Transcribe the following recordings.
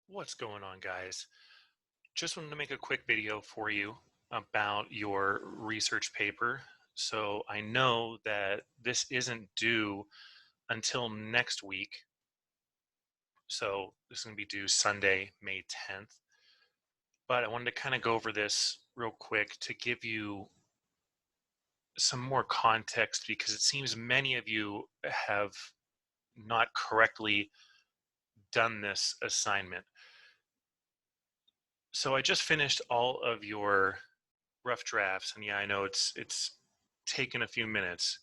What's going on, guys? Just wanted to make a quick video for you about your research paper. So I know that this isn't due until next week. So this is going to be due Sunday, May 10th. But I wanted to kind of go over this real quick to give you some more context because it seems many of you have not correctly done this assignment. So I just finished all of your rough drafts, and yeah, I know it's taken a few minutes,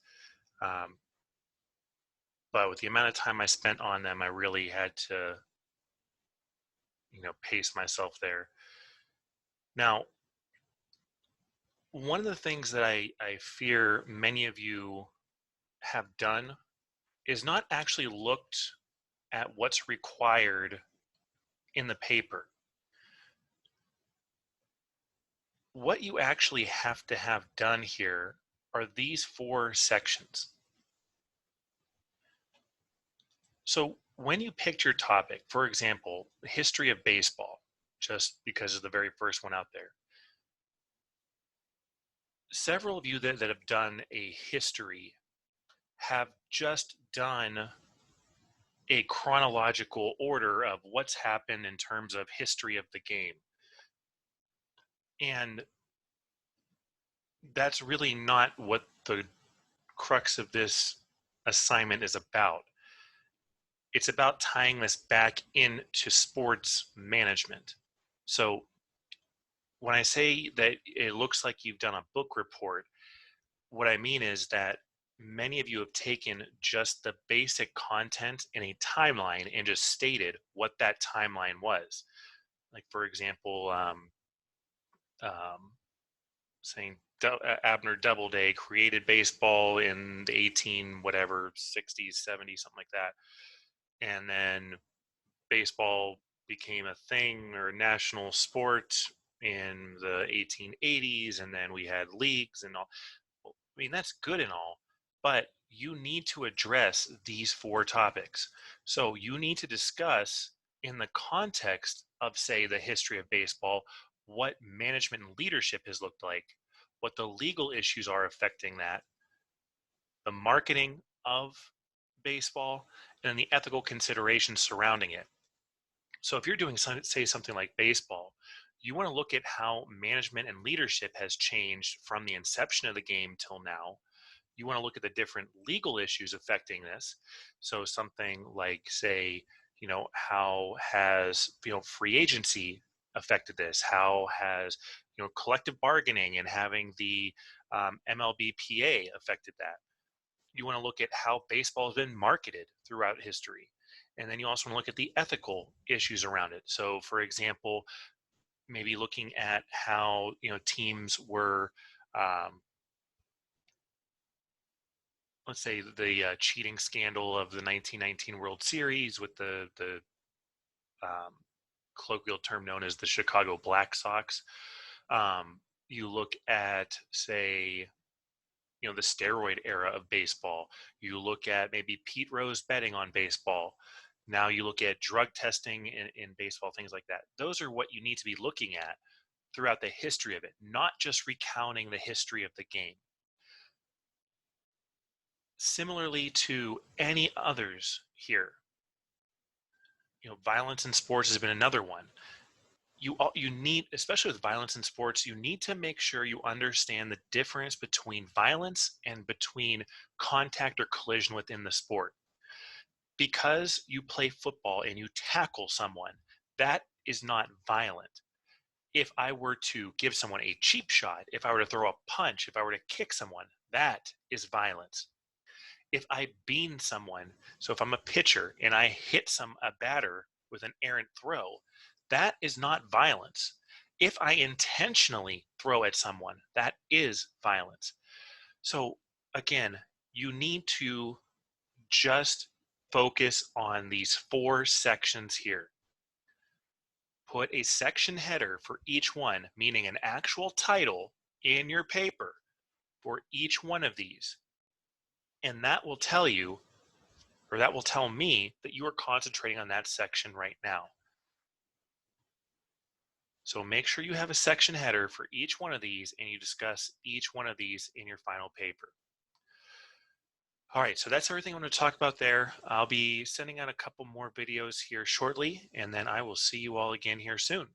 um, but with the amount of time I spent on them, I really had to, pace myself there. Now, one of the things that I fear many of you have done is not actually looked at what's required in the paper. What you actually have to have done here are these four sections. So when you picked your topic, for example, the history of baseball, just because it's the very first one out there, several of you that have done a history have just done a chronological order of what's happened in terms of history of the game. And that's really not what the crux of this assignment is about. It's about tying this back into sports management. So when I say that it looks like you've done a book report, what I mean is that many of you have taken just the basic content in a timeline and just stated what that timeline was. Like, for example, um, saying Abner Doubleday created baseball in the 18 whatever 60s, 70s, something like that, and then baseball became a thing or a national sport in the 1880s, and then we had leagues and all. I mean, that's good and all, but you need to address these four topics. So you need to discuss in the context of, say, the history of baseball, what management and leadership has looked like, what the legal issues are affecting that, the marketing of baseball, and the ethical considerations surrounding it. So if you're doing, say, something like baseball, you want to look at how management and leadership has changed from the inception of the game till now. You want to look at the different legal issues affecting this. So something like, say, how has, free agency affected this? How has, collective bargaining and having the MLBPA affected that? You want to look at how baseball has been marketed throughout history. And then you also want to look at the ethical issues around it. So, for example, maybe looking at how teams were, um, let's say, the cheating scandal of the 1919 World Series with the um, colloquial term known as the Chicago Black Sox. You look at, say, the steroid era of baseball. You look at maybe Pete Rose betting on baseball. Now you look at drug testing in baseball, things like that. Those are what you need to be looking at throughout the history of it, not just recounting the history of the game. Similarly to any others here, violence in sports has been another one. You need, especially with violence in sports, you need to make sure you understand the difference between violence and between contact or collision within the sport. Because you play football and you tackle someone, that is not violent. If I were to give someone a cheap shot, if I were to throw a punch, if I were to kick someone, that is violence. If I bean someone, so if I'm a pitcher and I hit a batter with an errant throw, that is not violence. If I intentionally throw at someone, that is violence. So again, you need to just focus on these four sections here. Put a section header for each one, meaning an actual title in your paper for each one of these. And that will tell you, or that will tell me, that you are concentrating on that section right now. So make sure you have a section header for each one of these and you discuss each one of these in your final paper. All right, so that's everything I'm going to talk about there. I'll be sending out a couple more videos here shortly, and then I will see you all again here soon.